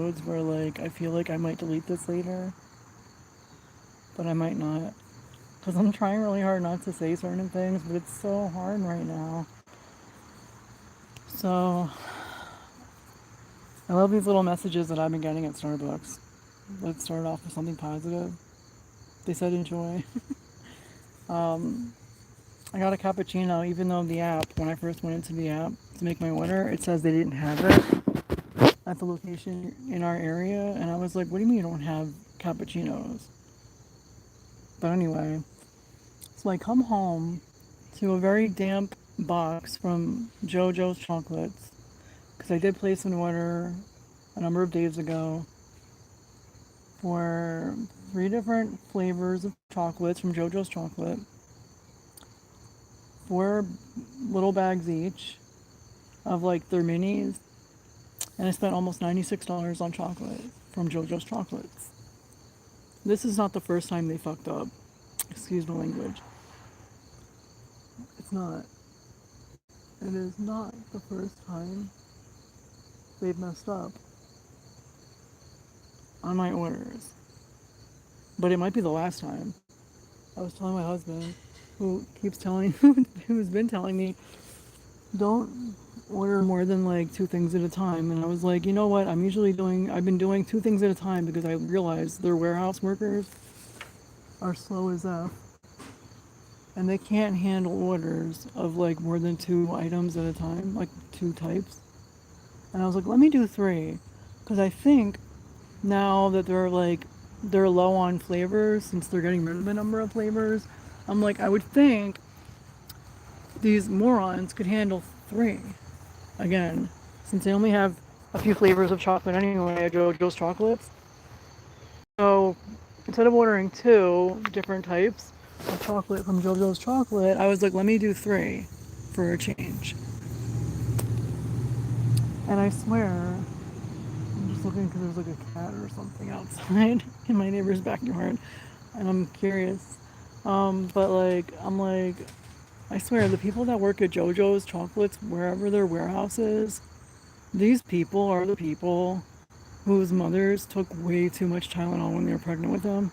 episodes where like I feel like I might delete this later, but I might not. Because I'm trying really hard not to say certain things, but it's so hard right now. So, I love these little messages that I've been getting at Starbucks. Let's start off with something positive. They said enjoy. I got a cappuccino, even though the app, when I first went into the app to make my order, it says they didn't have it at the location in our area. And I was like, what do you mean you don't have cappuccinos? But anyway, so I come home to a very damp box from JoJo's chocolates because I did place an order a number of days ago for 3 different flavors of chocolates from JoJo's chocolate, 4 little bags each of like their minis, and I spent almost $96 on chocolate from JoJo's chocolates. This is not the first time they fucked up. Excuse my language. It's not. It is not the first time they've messed up on my orders. But it might be the last time. I was telling my husband, who's been telling me, don't order more than like 2 things at a time. And I was like, you know what? I've been doing 2 things at a time because I realized their warehouse workers are slow as F. And they can't handle orders of like more than 2 items at a time, like 2 types. And I was like, let me do 3. Because I think now that they're low on flavors, since they're getting rid of a number of flavors, I'm like, I would think these morons could handle 3. Again, since they only have a few flavors of chocolate anyway at JoJo's chocolates. So instead of ordering 2 different types of chocolate from JoJo's chocolate, I was like, let me do 3 for a change. And I swear, I'm just looking because there's like a cat or something outside in my neighbor's backyard, and I'm curious. But like, I'm like, I swear, the people that work at JoJo's chocolates, wherever their warehouse is, these people are the people whose mothers took way too much Tylenol when they were pregnant with them.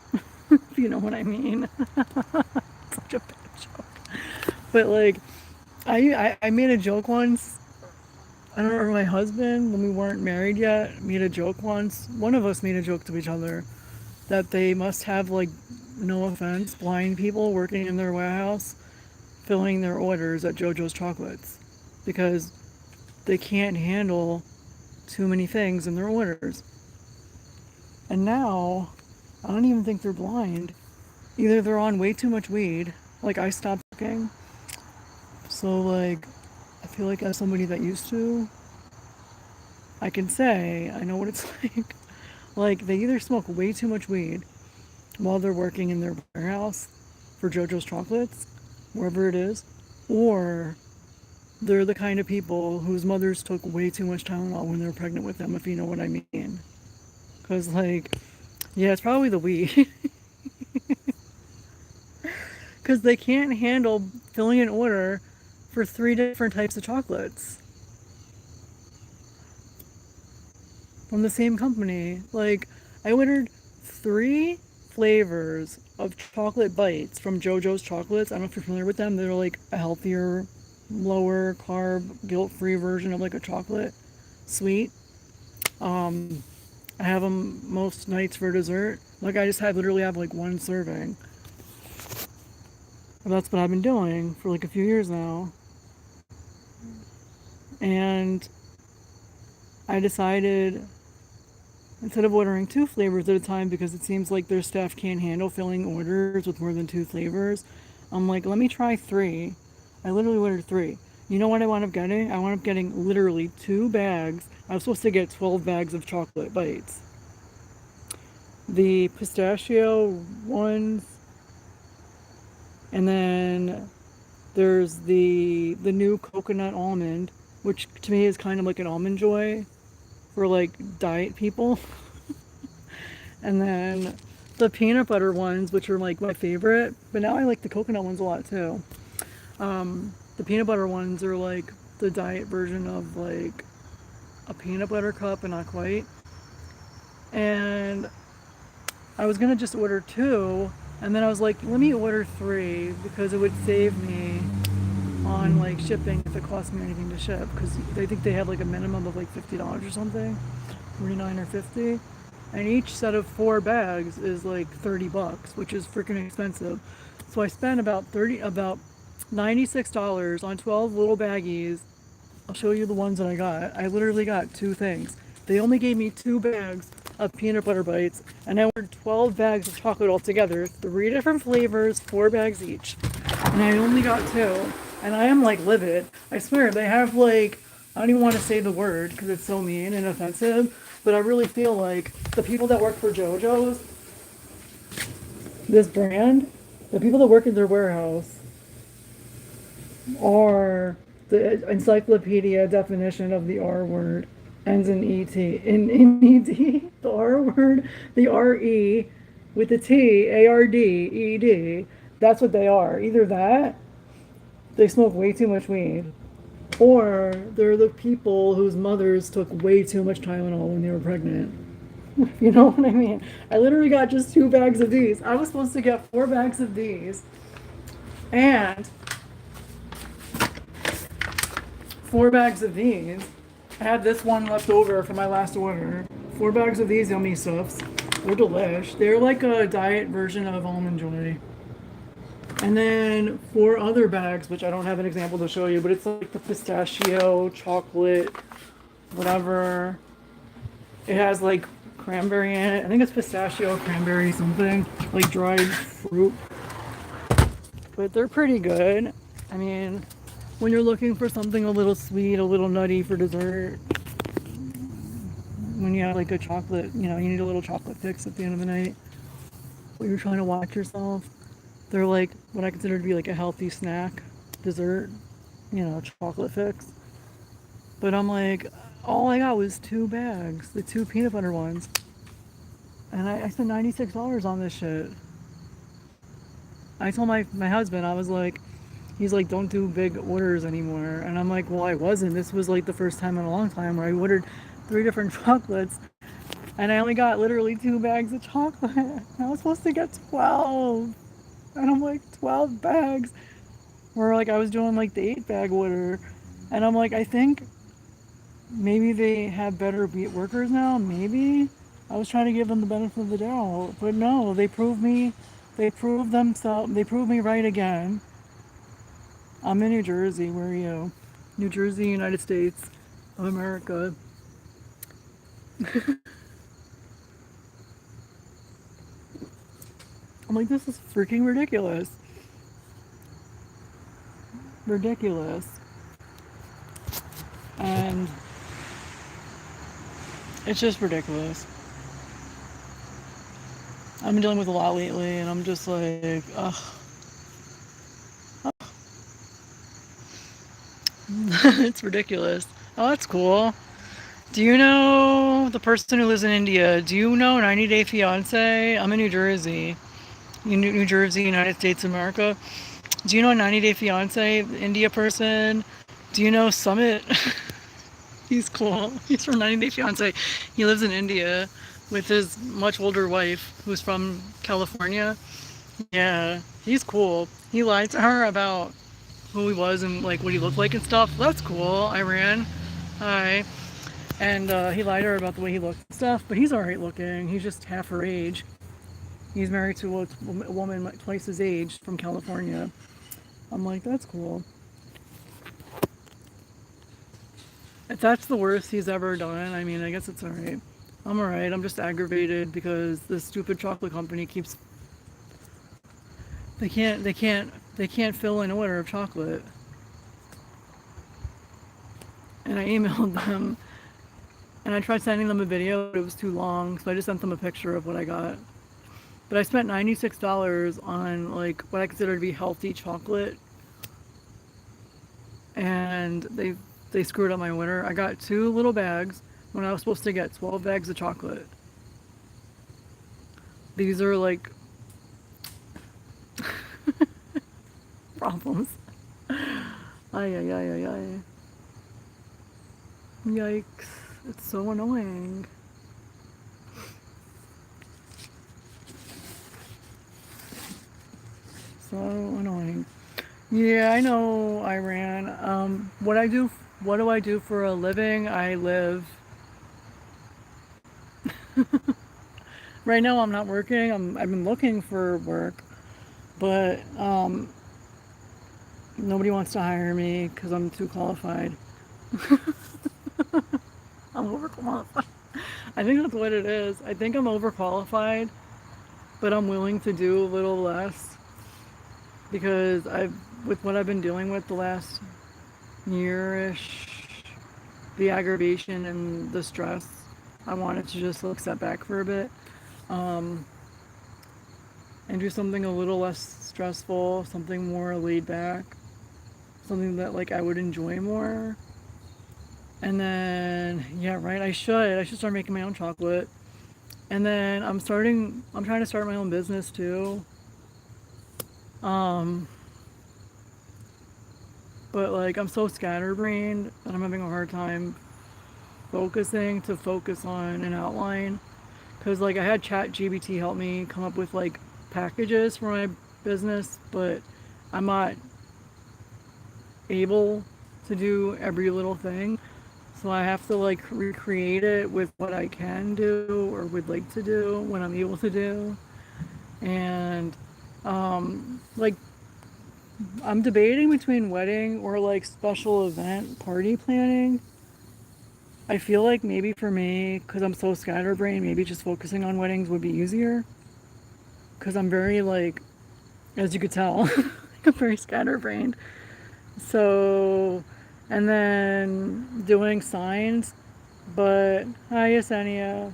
If you know what I mean. Such a bad joke. But like, I made a joke once. I don't remember, my husband, when we weren't married yet, made a joke once. One of us made a joke to each other that they must have, like, no offense, blind people working in their warehouse filling their orders at JoJo's chocolates because they can't handle too many things in their orders. And now, I don't even think they're blind. Either they're on way too much weed, like I stopped smoking, so like, I feel like as somebody that used to, I can say I know what it's like. Like, they either smoke way too much weed while they're working in their warehouse for JoJo's chocolates, wherever it is, or they're the kind of people whose mothers took way too much Tylenol when they were pregnant with them, if you know what I mean. Because, like, yeah, it's probably the weed. Because they can't handle filling an order for 3 different types of chocolates from the same company. Like, I ordered 3 flavors of chocolate bites from JoJo's chocolates. I don't know if you're familiar with them. They're like a healthier, lower carb, guilt-free version of like a chocolate sweet. I have them most nights for dessert. Like, I just literally have like 1 serving. But that's what I've been doing for like a few years now. And I decided, instead of ordering 2 flavors at a time because it seems like their staff can't handle filling orders with more than 2 flavors, I'm like, let me try 3. I literally ordered 3. You know what I wound up getting? I wound up getting literally 2 bags. I was supposed to get 12 bags of chocolate bites. The pistachio ones, and then there's the new coconut almond, which to me is kind of like an almond joy for like diet people. And then the peanut butter ones, which are like my favorite, but now I like the coconut ones a lot too. The peanut butter ones are like the diet version of like a peanut butter cup, and not quite. and I was gonna just order two, and then I was like, let me order three because it would save me on like shipping if it cost me anything to ship, because they think they have like a minimum of like $50 or something, 49 or 50, and each set of four bags is like $30, which is freaking expensive. So I spent about $96 on 12 little baggies. I'll show you the ones that I got. I literally got two things. They only gave me two bags of peanut butter bites, and I ordered 12 bags of chocolate altogether, three different flavors, four bags each. And I only got two. And I am like livid. I swear, they have like, I don't even want to say the word because it's so mean and offensive, but I really feel like the people that work for JoJo's, this brand, the people that work in their warehouse are the encyclopedia definition of the R word. Ends in ET. In ED, the R word, the RE with the T, ARD, ED. That's what they are. Either that, they smoke way too much weed, or they're the people whose mothers took way too much Tylenol when they were pregnant. You know what I mean? I literally got just two bags of these. I was supposed to get four bags of these and four bags of these. I had this one left over from my last order. Four bags of these yummy stuffs. They're delish. They're like a diet version of Almond Joy. And then four other bags, which I don't have an example to show you, but it's like the pistachio, chocolate, whatever. It has like cranberry in it. I think it's pistachio, cranberry, something. Like dried fruit. But they're pretty good. I mean, when you're looking for something a little sweet, a little nutty for dessert, when you have like a chocolate, you need a little chocolate fix at the end of the night, when you're trying to watch yourself, they're like what I consider to be like a healthy snack, dessert, chocolate fix. But I'm like, all I got was two bags, the two peanut butter ones. And I spent $96 on this shit. I told my husband, I was like, he's like, don't do big orders anymore. And I'm like, well, I wasn't. This was like the first time in a long time where I ordered three different chocolates. And I only got literally two bags of chocolate. I was supposed to get 12. And I'm like, 12 bags. Where like I was doing like the 8-bag order. And I'm like, I think maybe they have better beat workers now. Maybe. I was trying to give them the benefit of the doubt. But no, they proved me right again. I'm in New Jersey. Where are you? New Jersey, United States of America. I'm like, this is freaking ridiculous. Ridiculous. And it's just ridiculous. I've been dealing with a lot lately, and I'm just like, ugh. It's ridiculous. Oh, that's cool. Do you know the person who lives in India? Do you know 90 Day Fiance? I'm in New Jersey. New Jersey, United States of America. Do you know 90 Day Fiance, India person? Do you know Summit? He's cool. He's from 90 Day Fiance. He lives in India with his much older wife who's from California. Yeah, he's cool. He lied to her about who he was and like what he looked like and stuff. That's cool. I ran. Hi. And he lied to her about the way he looked and stuff, but he's alright looking. He's just half her age. He's married to a woman twice his age from California. I'm like, that's cool. If that's the worst he's ever done, I mean, I guess it's alright. I'm alright. I'm just aggravated because this stupid chocolate company keeps. They can't fill an order of chocolate. And I emailed them, and I tried sending them a video, but it was too long, so I just sent them a picture of what I got. But I spent $96 on like what I consider to be healthy chocolate, and they screwed up my order. I got two little bags when I was supposed to get 12 bags of chocolate. These are like problems. Ay, ay, ay, ay, ay. Yikes. It's so annoying. so annoying. Yeah, I know, Iran. What do I do for a living? I live. Right now, I'm not working. I've been looking for work, but nobody wants to hire me because I'm too qualified. I'm overqualified. I think that's what it is. I think I'm overqualified, but I'm willing to do a little less because with what I've been dealing with the last year-ish, the aggravation and the stress, I wanted to just like step back for a bit, um, and do something a little less stressful, something more laid back, something that like I would enjoy more. And then yeah, right, I should start making my own chocolate. And then I'm trying to start my own business too. Um, but like I'm so scatterbrained that I'm having a hard time focusing to focus on an outline. Cause like I had Chat GBT help me come up with like packages for my business, but I'm not able to do every little thing. So I have to like recreate it with what I can do or would like to do when I'm able to do. And like I'm debating between wedding or like special event party planning. I feel like maybe for me, because I'm so scatterbrained, maybe just focusing on weddings would be easier. Because I'm very like, as you could tell, I'm very scatterbrained. So, and then doing signs, but hi Yesenia,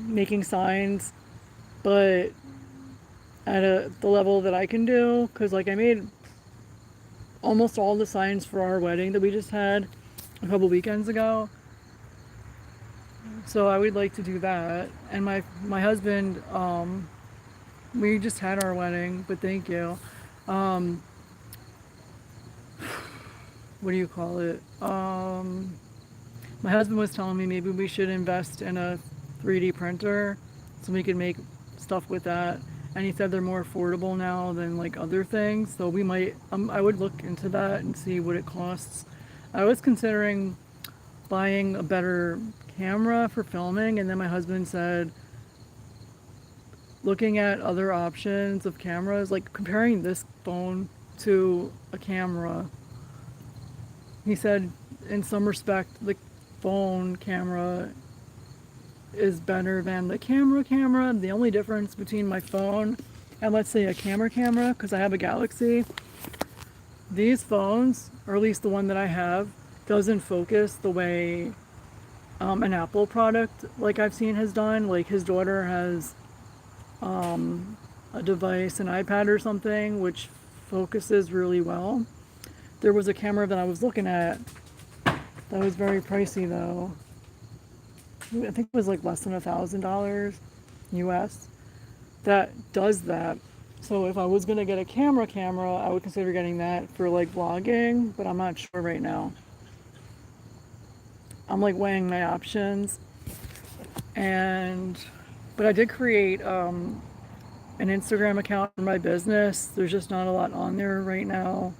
making signs, but at the level that I can do, because like I made almost all the signs for our wedding that we just had a couple weekends ago. So I would like to do that. And my husband, we just had our wedding, but thank you. Um, what do you call it? My husband was telling me maybe we should invest in a 3D printer so we can make stuff with that. And he said they're more affordable now than like other things. So we might, I would look into that and see what it costs. I was considering buying a better camera for filming, and then my husband said looking at other options of cameras, like comparing this phone to a camera. He said in some respect the phone camera is better than the camera. The only difference between my phone and let's say a camera, because I have a Galaxy, these phones, or at least the one that I have, doesn't focus the way an Apple product like I've seen has done. Like his daughter has a device, an iPad or something, which focuses really well. There was a camera that I was looking at that was very pricey though. I think it was like less than $1,000 US that does that. So if I was gonna get a camera, I would consider getting that for like vlogging, but I'm not sure right now. I'm like weighing my options, and but I did create an Instagram account for my business. There's just not a lot on there right now.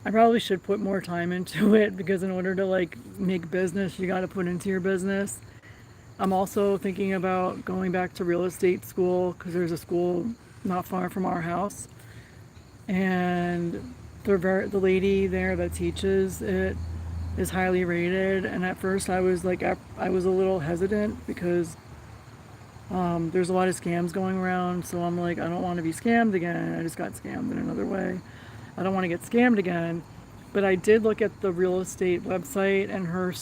I probably should put more time into it because in order to like make business, you got to put into your business. I'm also thinking about going back to real estate school because there's a school not far from our house, and the lady there that teaches it is highly rated. And at first, I was a little hesitant because there's a lot of scams going around. So I'm like, I don't want to be scammed again. I just got scammed in another way. I don't want to get scammed again. But I did look at the real estate website, and her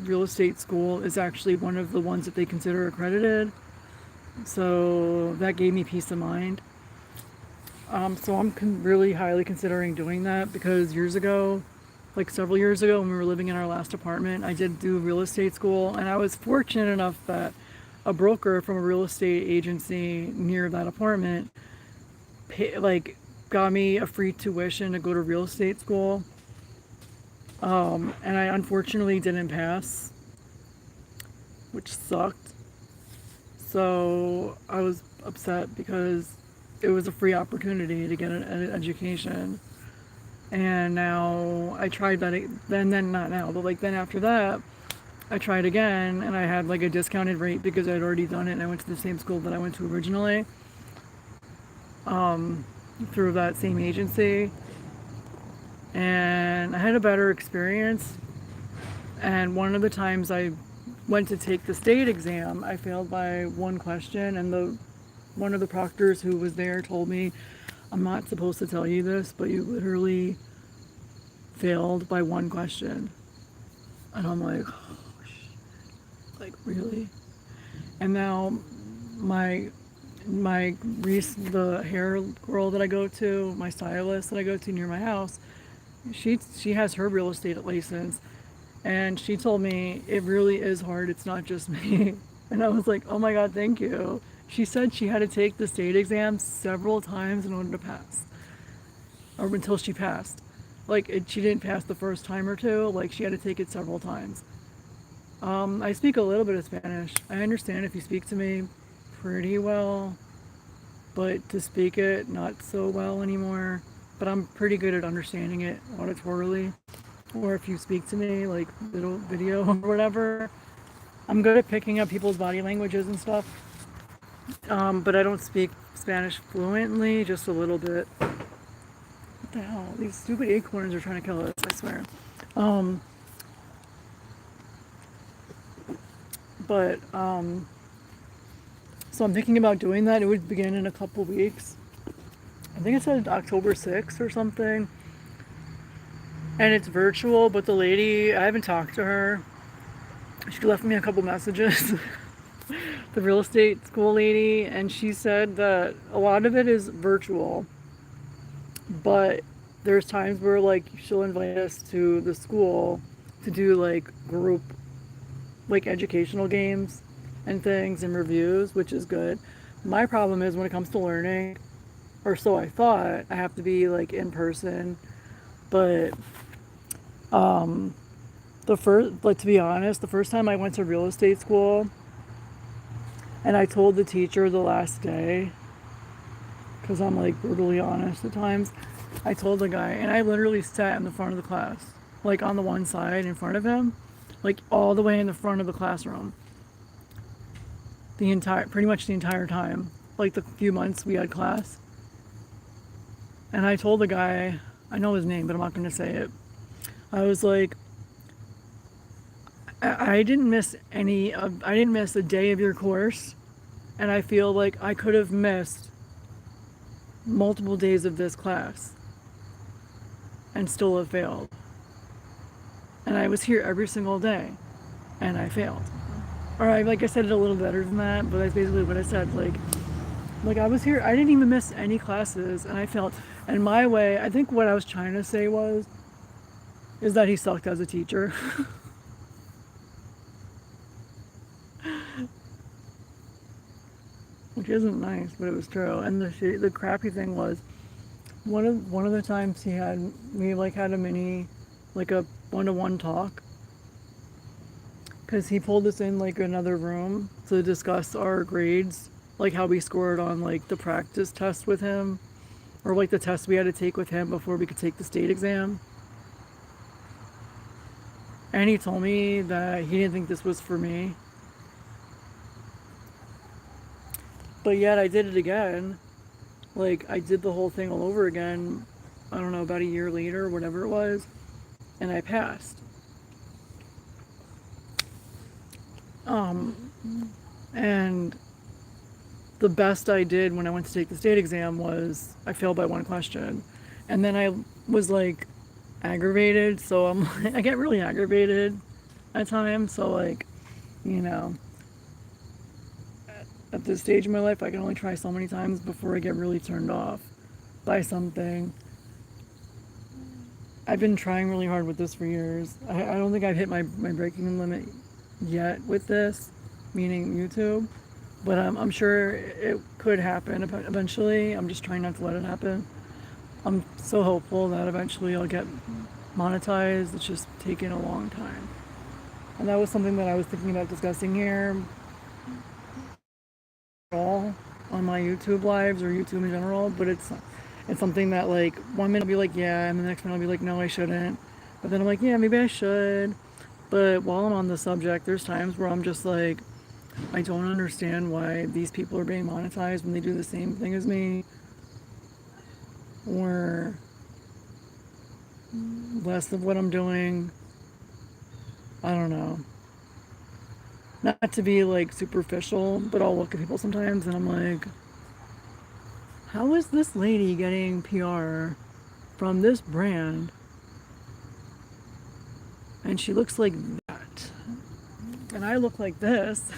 real estate school is actually one of the ones that they consider accredited. So that gave me peace of mind. So I'm really highly considering doing that because years ago, like several years ago when we were living in our last apartment, I did do real estate school, and I was fortunate enough that a broker from a real estate agency near that apartment got me a free tuition to go to real estate school. And I unfortunately didn't pass, which sucked. So I was upset because it was a free opportunity to get an education. And now I tried that, then not now, but like then after that, I tried again and I had like a discounted rate because I'd already done it and I went to the same school that I went to originally, through that same agency. And I had a better experience. And one of the times I went to take the state exam, I failed by one question, and one of the proctors who was there told me, I'm not supposed to tell you this, but you literally failed by one question. And I'm like, oh, like really? And now the hair girl that I go to, my stylist that I go to near my house, she has her real estate license, and she told me it really is hard. It's not just me. And I was like, oh my God, thank you. She said she had to take the state exam several times in order to pass, or until she passed. Like she didn't pass the first time or two. Like she had to take it several times. I speak a little bit of Spanish. I understand if you speak to me pretty well, but to speak it, not so well anymore. But I'm pretty good at understanding it auditorily. Or if you speak to me, like little video or whatever, I'm good at picking up people's body languages and stuff. But I don't speak Spanish fluently, just a little bit. What the hell? These stupid acorns are trying to kill us, I swear. So I'm thinking about doing that. It would begin in a couple weeks. I think it said October 6th or something. And it's virtual, but the lady, I haven't talked to her. She left me a couple messages. The real estate school lady, and she said that a lot of it is virtual, but there's times where like she'll invite us to the school to do like group, like educational games and things and reviews, which is good. My problem is when it comes to learning, or so I thought, I have to be like in person. But to be honest, the first time I went to real estate school, and I told the teacher the last day, because I'm like brutally honest at times, I told the guy, and I literally sat in the front of the class, like on the one side in front of him, like all the way in the front of the classroom. Pretty much the entire time, like the few months we had class. And I told the guy, I know his name, but I'm not going to say it. I was like, I didn't miss a day of your course, and I feel like I could have missed multiple days of this class and still have failed. And I was here every single day, and I failed. Or I said it a little better than that, but that's basically what I said. Like I was here, I didn't even miss any classes, and I failed. And my way, I think what I was trying to say is that he sucked as a teacher. Which isn't nice, but it was true. And the crappy thing was, one of the times we had a mini, like a one-to-one talk, because he pulled us in like another room to discuss our grades, like how we scored on like the practice test with him, or like the test we had to take with him before we could take the state exam. And he told me that he didn't think this was for me. But yet I did it again. Like I did the whole thing all over again, I don't know, about a year later, whatever it was, and I passed. And the best I did when I went to take the state exam was I failed by one question. And then I was like aggravated, so I get really aggravated at times, so like, you know, at this stage in my life, I can only try so many times before I get really turned off by something. I've been trying really hard with this for years. I don't think I've hit my breaking limit yet with this, meaning YouTube, but I'm sure it could happen eventually. I'm just trying not to let it happen. I'm so hopeful that eventually I'll get monetized. It's just taken a long time. And that was something that I was thinking about discussing here. on my YouTube lives or YouTube in general, but it's something that like one minute I'll be like, yeah, and the next minute I'll be like, no, I shouldn't. But then I'm like, yeah, maybe I should. But while I'm on the subject, there's times where I'm just like, I don't understand why these people are being monetized when they do the same thing as me, or less of what I'm doing. I don't know. Not to be like superficial, but I'll look at people sometimes and I'm like, how is this lady getting PR from this brand and she looks like that? And I look like this.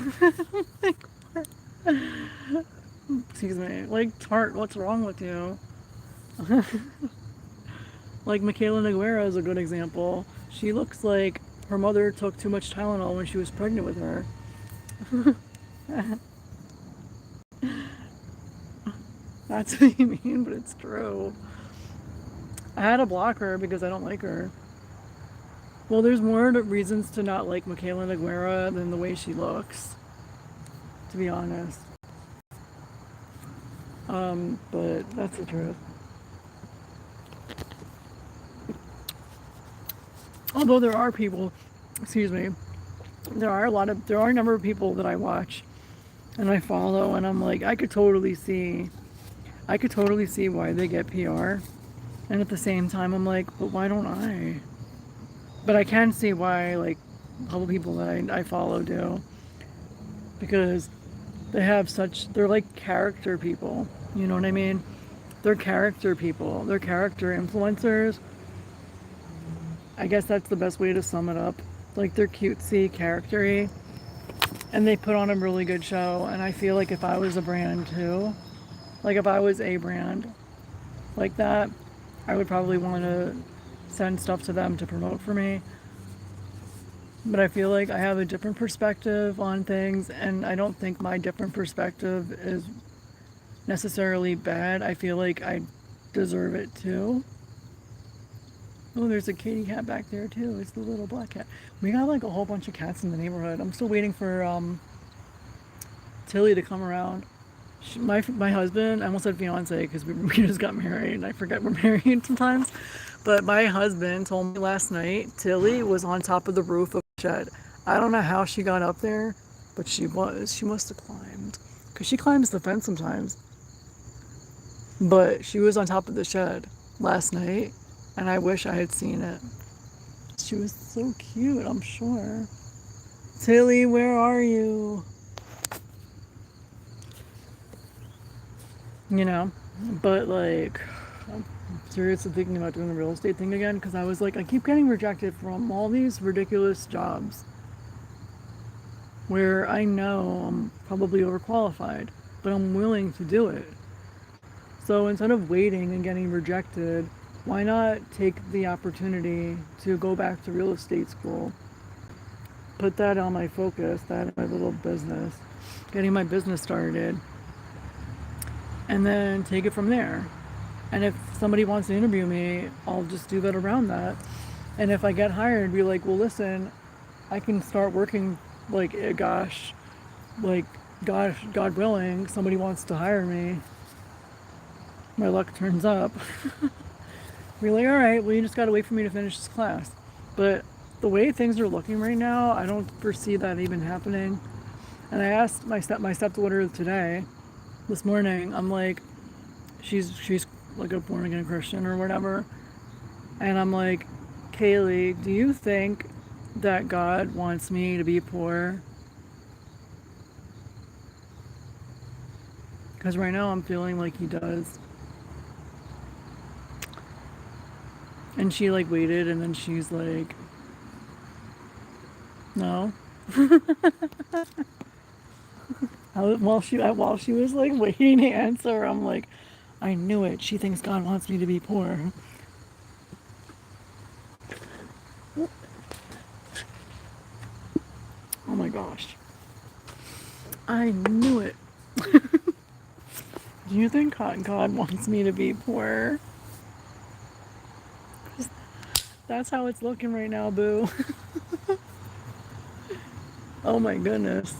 Excuse me. Like, Tart, what's wrong with you? Like, Michaela Noguera is a good example. She looks like her mother took too much Tylenol when she was pregnant with her. That's what you mean, but it's true. I had to block her because I don't like her. Well, there's more reasons to not like Michaela Noguera than the way she looks, to be honest. But that's the truth. Although there are people, excuse me, there are a number of people that I watch and I follow, and I'm like, I could totally see why they get PR. And at the same time, I'm like, but why don't I? But I can see why, like, a couple people that I follow do. Because they're like character people. You know what I mean? They're character people. They're character influencers. I guess that's the best way to sum it up. Like, they're cutesy, charactery, and they put on a really good show. And I feel like if I was a brand too, like if I was a brand like that, I would probably want to send stuff to them to promote for me. But I feel like I have a different perspective on things, and I don't think my different perspective is necessarily bad. I feel like I deserve it too. Oh, there's a kitty cat back there too. It's the little black cat. We got like a whole bunch of cats in the neighborhood. I'm still waiting for Tilly to come around. My husband, I almost said fiance because we just got married. I forget we're married sometimes. But my husband told me last night Tilly was on top of the roof of the shed. I don't know how she got up there, but she was. She must have climbed. Because she climbs the fence sometimes. But she was on top of the shed last night, and I wish I had seen it. She was so cute, I'm sure. Tilly, where are you? You know, but like, I'm seriously thinking about doing the real estate thing again because I was like, I keep getting rejected from all these ridiculous jobs where I know I'm probably overqualified, but I'm willing to do it. So instead of waiting and getting rejected, why not take the opportunity to go back to real estate school? Put that on my focus, that in my little business, getting my business started, and then take it from there. And if somebody wants to interview me, I'll just do that around that. And if I get hired, be like, well, listen, I can start working, like, God willing, somebody wants to hire me. My luck turns up. Be like, all right, well, you just got to wait for me to finish this class. But the way things are looking right now, I don't foresee that even happening. And I asked my stepdaughter today, this morning, I'm like, she's like a born again Christian or whatever, and I'm like, Kaylee, do you think that God wants me to be poor? Because right now I'm feeling like he does. And she like waited, and then she's like, no. While she was like waiting to answer, I'm like, I knew it. She thinks God wants me to be poor. Oh my gosh. I knew it. Do you think God wants me to be poor? That's how it's looking right now, boo. Oh my goodness.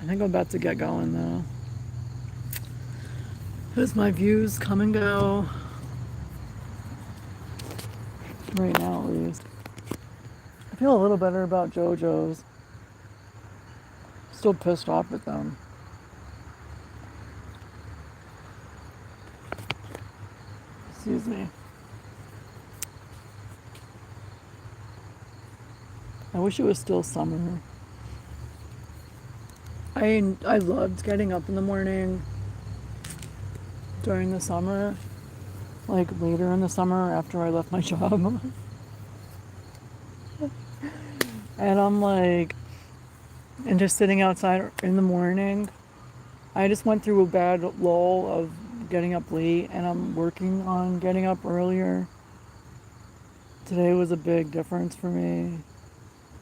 I think I'm about to get going though. Because my views come and go. Right now, at least. I feel a little better about JoJo's. Still pissed off at them. Excuse me. I wish it was still summer. I loved getting up in the morning during the summer, like later in the summer after I left my job. And I'm like, and just sitting outside in the morning. I just went through a bad lull of getting up late, and I'm working on getting up earlier. Today was a big difference for me.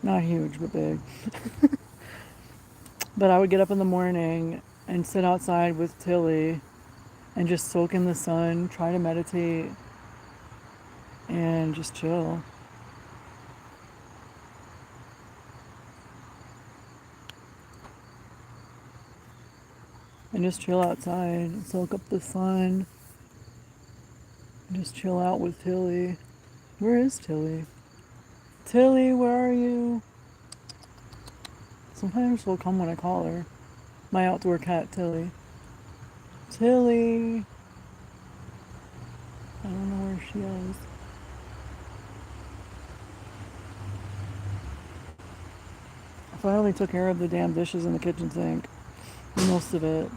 Not huge, but big. But I would get up in the morning and sit outside with Tilly and just soak in the sun, try to meditate, and just chill. And just chill outside, soak up the sun, and just chill out with Tilly. Where is Tilly? Tilly, where are you? Sometimes she'll come when I call her. My outdoor cat, Tilly. Tilly! I don't know where she is. I finally took care of the damn dishes in the kitchen sink. Most of it.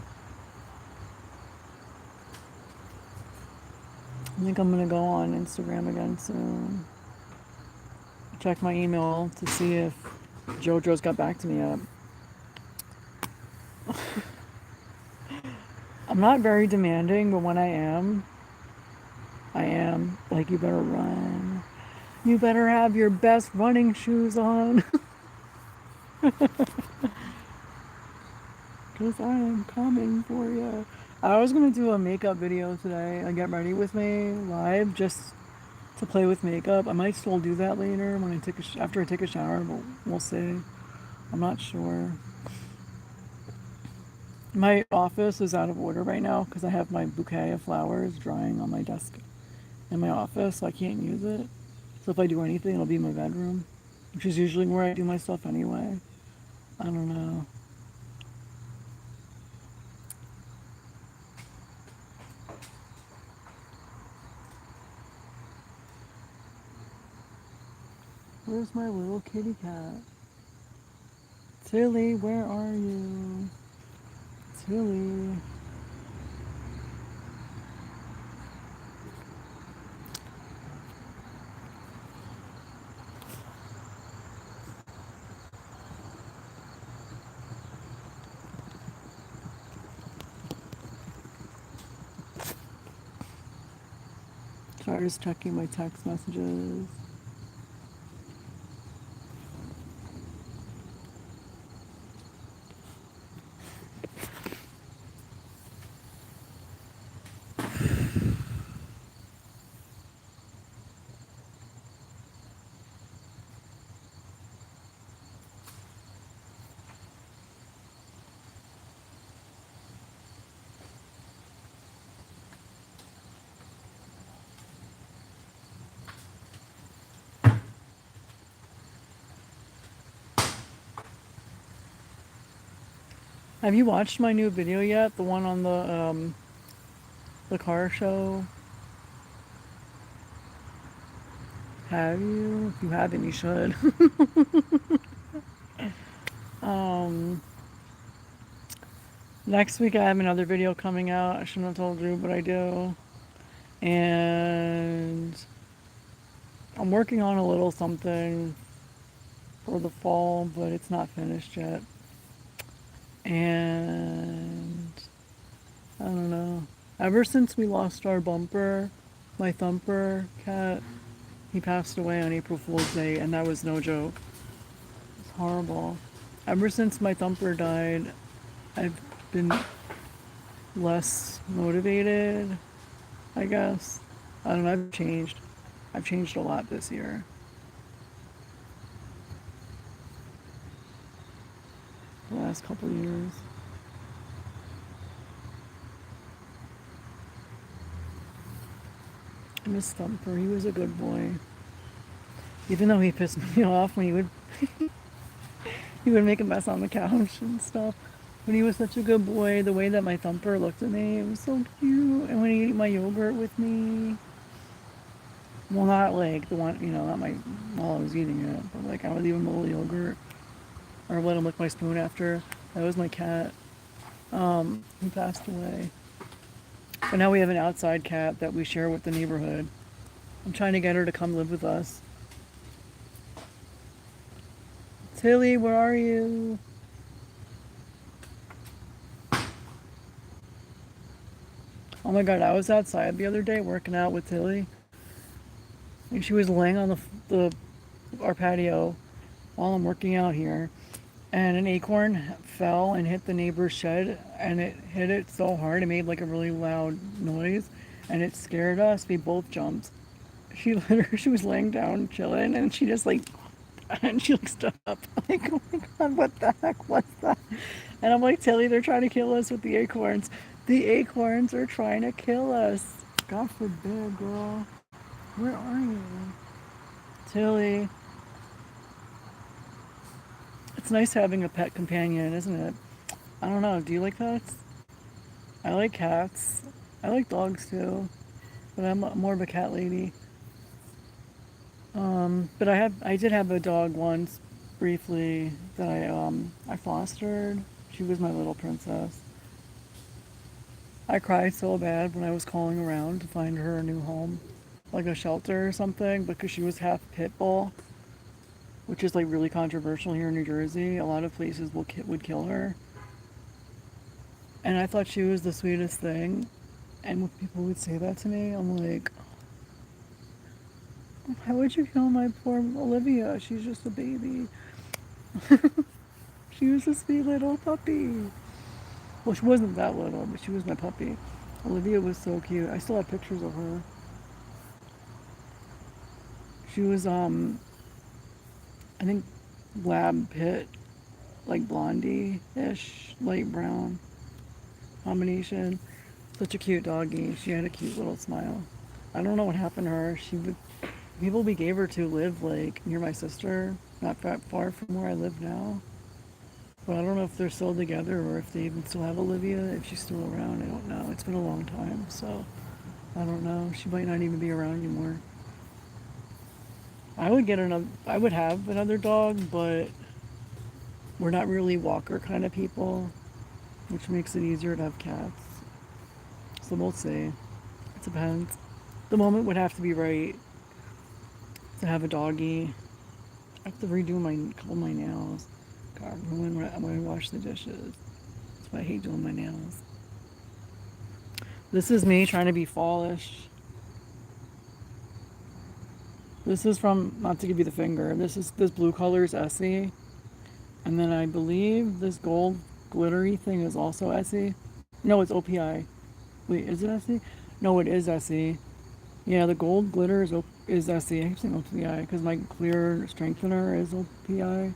I think I'm gonna go on Instagram again soon. Check my email to see if JoJo's got back to me yet. I'm not very demanding, but when I am like, you better run. You better have your best running shoes on. Because I am coming for you. I was going to do a makeup video today, a get ready with me live, just to play with makeup. I might still do that later when after I take a shower, but we'll see. I'm not sure. My office is out of order right now because I have my bouquet of flowers drying on my desk in my office, so I can't use it. So if I do anything, it'll be in my bedroom, which is usually where I do my stuff anyway. I don't know. Where's my little kitty cat? Tilly, where are you? Tilly. Sorry, just checking my text messages. Have you watched my new video yet? The one on the car show? Have you? If you haven't, you should. Next week I have another video coming out. I shouldn't have told you, but I do. And I'm working on a little something for the fall, but it's not finished yet. And I don't know. Ever since we lost our bumper, my Thumper cat, he passed away on April Fool's Day, and that was no joke. It's horrible. Ever since my Thumper died, I've been less motivated, I guess. I don't know, I've changed. I've changed a lot this year. But last couple of years. I miss Thumper. He was a good boy. Even though he pissed me off when he would make a mess on the couch and stuff. But he was such a good boy. The way that my Thumper looked at me, it was so cute. And when he ate my yogurt with me, well, not like the one, not my while I was eating it, but like I would leave him a little yogurt or let him lick my spoon after. That was my cat. He passed away. But now we have an outside cat that we share with the neighborhood. I'm trying to get her to come live with us. Tilly, where are you? Oh my god, I was outside the other day working out with Tilly. And she was laying on our patio while I'm working out here. And an acorn fell and hit the neighbor's shed, and it hit it so hard it made like a really loud noise, and it scared us. We both jumped. She was laying down chilling, and she just like, and she like stood up. I'm like, oh my god, what the heck was that? And I'm like, Tilly, they're trying to kill us with the acorns. The acorns are trying to kill us. God forbid, girl. Where are you? Tilly. It's nice having a pet companion, isn't it? I don't know. Do you like pets? I like cats. I like dogs too, but I'm more of a cat lady. But I did have a dog once, briefly, that I fostered. She was my little princess. I cried so bad when I was calling around to find her a new home, like a shelter or something, because she was half pit bull, which is like really controversial here in New Jersey. A lot of places would kill her. And I thought she was the sweetest thing. And when people would say that to me, I'm like, why would you kill my poor Olivia? She's just a baby. She was a sweet little puppy. Well, she wasn't that little, but she was my puppy. Olivia was so cute. I still have pictures of her. She was, I think, lab pit, like blondie-ish, light brown combination. Such a cute doggy. She had a cute little smile. I don't know what happened to her. People we gave her to live like near my sister, not that far from where I live now. But I don't know if they're still together or if they even still have Olivia, if she's still around. I don't know. It's been a long time, so I don't know. She might not even be around anymore. I would have another dog, but we're not really walker kind of people, which makes it easier to have cats. So we'll see. It depends. The moment would have to be right to have a doggy. I have to redo couple of my nails. God, ruin when I wash the dishes. That's why I hate doing my nails. This is me trying to be fallish. This is from, not to give you the finger, this blue color is Essie. And then I believe this gold glittery thing is also Essie. No, it's OPI. Wait, is it Essie? No, it is Essie. Yeah, the gold glitter is Essie. I keep saying OPI because my clear strengthener is OPI.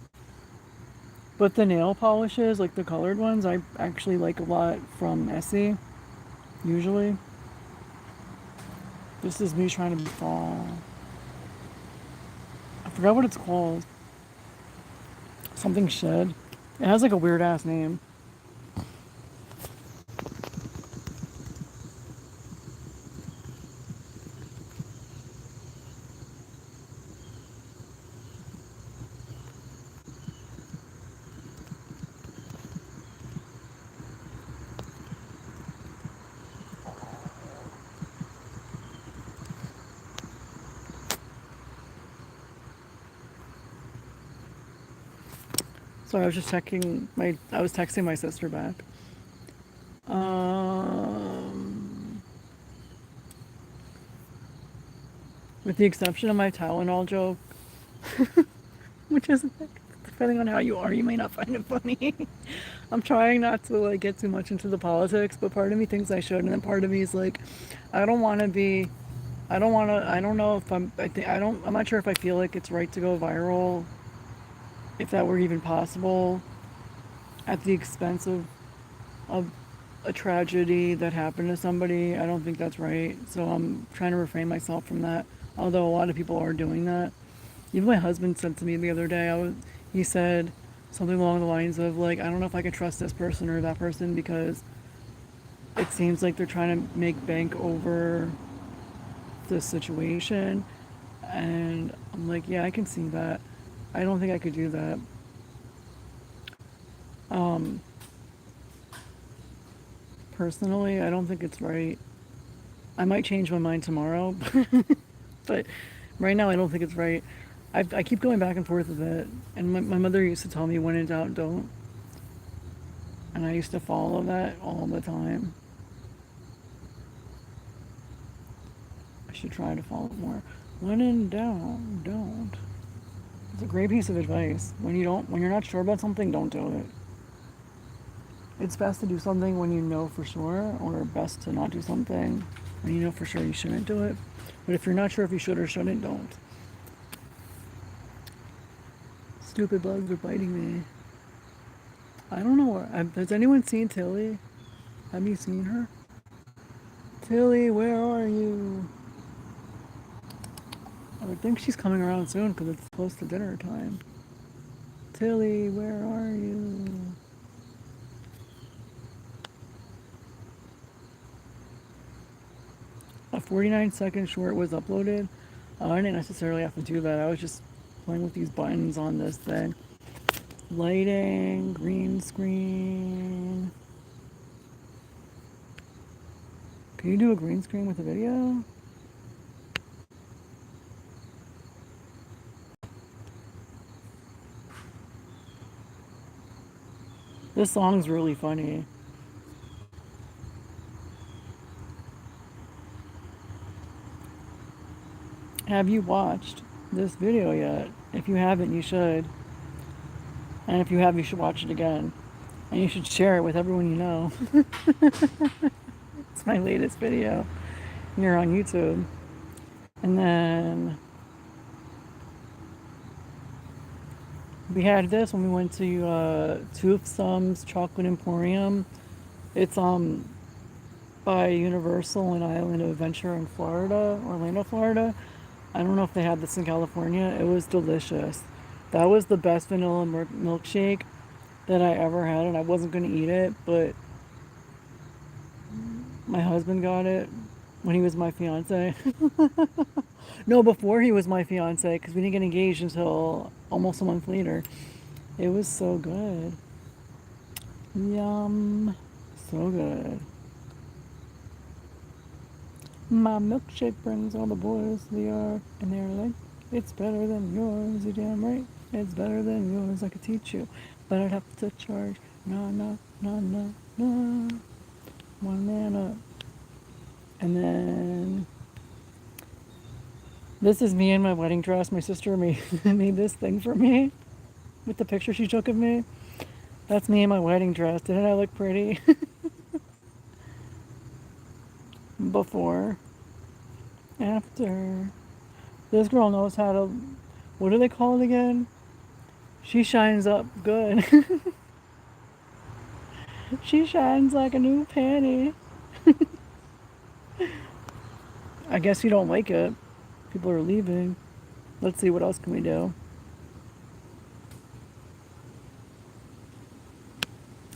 But the nail polishes, like the colored ones, I actually like a lot from Essie, usually. This is me trying to be fall. I forgot what it's called. Something shed. It has like a weird ass name. So I was just I was texting my sister back. With the exception of my Tylenol joke, which is, depending on how you are, you may not find it funny. I'm trying not to like get too much into the politics, but part of me thinks I should, and then part of me is like, I don't want to be, I don't want to, I don't know if I'm not sure if I feel like it's right to go viral, if that were even possible. at the expense of a tragedy that happened to somebody. I don't think that's right. So I'm trying to refrain myself from that. Although a lot of people are doing that. Even my husband said to me the other day, he said something along the lines of like, I don't know if I can trust this person or that person because it seems like they're trying to make bank over this situation. And I'm like, yeah, I can see that. I don't think I could do that. Um, Personally, I don't think it's right. I might change my mind tomorrow, but right now I don't think it's right. I keep going back and forth with it. And my mother used to tell me, when in doubt, don't. And I used to follow that all the time. I should try to follow it more. When in doubt, don't. It's a great piece of advice. When you're not sure about something, don't do it. It's best to do something when you know for sure, or best to not do something when you know for sure you shouldn't do it. But if you're not sure if you should or shouldn't, don't. Stupid bugs are biting me. I don't know. Has anyone seen Tilly? Have you seen her? Tilly, where are you? I would think she's coming around soon because it's close to dinner time. Tilly, where are you? A 49-second short was uploaded. I didn't necessarily have to do that. I was just playing with these buttons on this thing. Lighting, green screen. Can you do a green screen with a video? This song's really funny. Have you watched this video yet? If you haven't, you should. And if you have, you should watch it again. And you should share it with everyone you know. It's my latest video here on YouTube. And then we had this when we went to Toothsome's Chocolate Emporium. It's by Universal and Island of Adventure in Florida, Orlando, Florida. I don't know if they had this in California. It was delicious. That was the best vanilla milkshake that I ever had, and I wasn't going to eat it, but my husband got it when he was my fiance. No, before he was my fiance, because we didn't get engaged until almost a month later. It was so good. Yum. So good. My milkshake brings all the boys to the yard, and they're like, it's better than yours, you damn right. It's better than yours, I could teach you, but I'd have to charge. No, no, no, no, no. One man up. And then this is me in my wedding dress. My sister made this thing for me with the picture she took of me. That's me in my wedding dress. Didn't I look pretty? Before, after. This girl knows how to, what do they call it again? She shines up good. She shines like a new panty. I guess you don't like it. People are leaving. Let's see, what else can we do?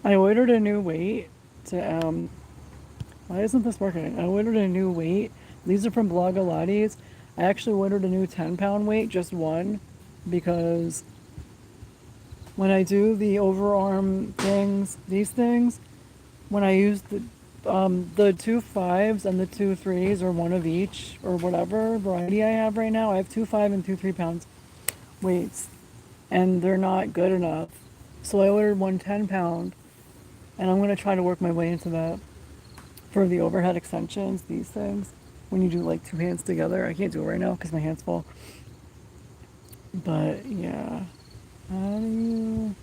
I ordered a new weight to, why isn't this working? I ordered a new weight. These are from Blogilates. I actually ordered a new 10-pound weight, just one, because when I do the overarm things, these things, when I use the 2 5s and the 2 3s, or one of each, or whatever variety I have right now, I have 2 5 and 2 3 pounds weights, and they're not good enough. So I ordered one 10-pound, and I'm going to try to work my way into that for the overhead extensions, these things. When you do like two hands together, I can't do it right now because my hands full. But yeah, how do you?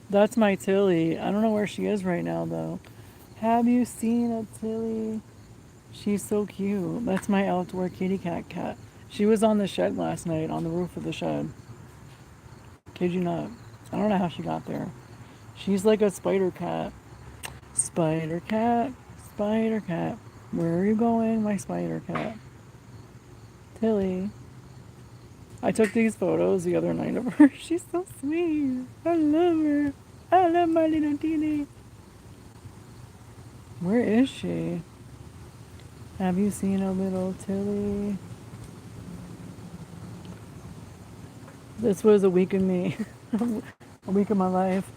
That's my Tilly. I don't know where she is right now though. Have you seen a Tilly? She's so cute. That's my outdoor kitty cat. She was on the shed last night, on the roof of the shed. Kid you not. I don't know how she got there. She's like a spider cat. Spider cat, spider cat. Where are you going, my spider cat? Tilly. I took these photos the other night of her. She's so sweet. I love her. I love my little Tilly. Where is she? Have you seen a little Tilly? This was a week in me. A week of my life.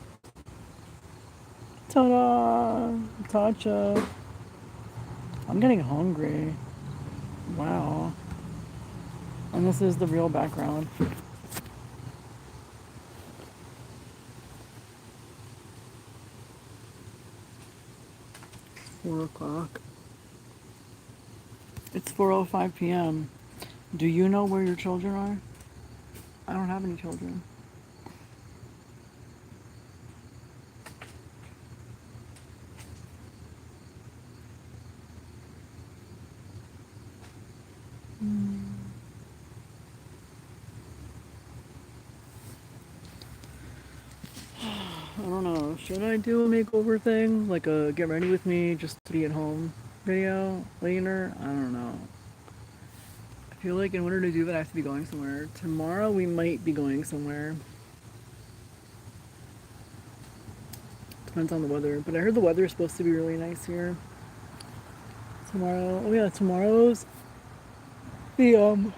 Ta-da! Tacha. I'm getting hungry. Wow. And this is the real background. 4 o'clock. It's 4:05 p.m. Do you know where your children are? I don't have any children. I don't know. Should I do a makeover thing? Like a get ready with me just to be at home video later? I don't know. I feel like in order to do that, I have to be going somewhere. Tomorrow, we might be going somewhere. Depends on the weather. But I heard the weather is supposed to be really nice here. Tomorrow. Oh, yeah, tomorrow's the,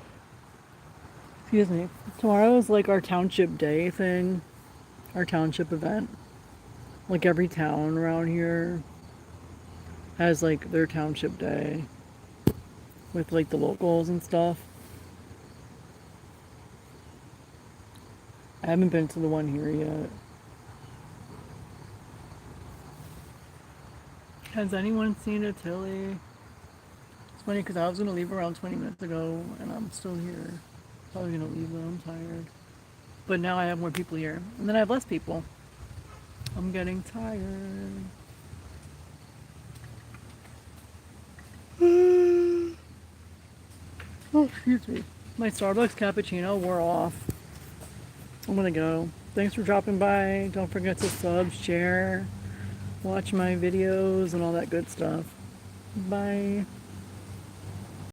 excuse me. Tomorrow's like our township day thing. Our township event. Like every town around here has like their township day with like the locals and stuff. I haven't been to the one here yet. Has anyone seen a Tilly? It's funny because I was going to leave around 20 minutes ago and I'm still here. Probably going to leave, but I'm tired. But now I have more people here. And then I have less people. I'm getting tired. Oh, excuse me. My Starbucks cappuccino wore off. I'm gonna go. Thanks for dropping by. Don't forget to sub, share, watch my videos, and all that good stuff. Bye.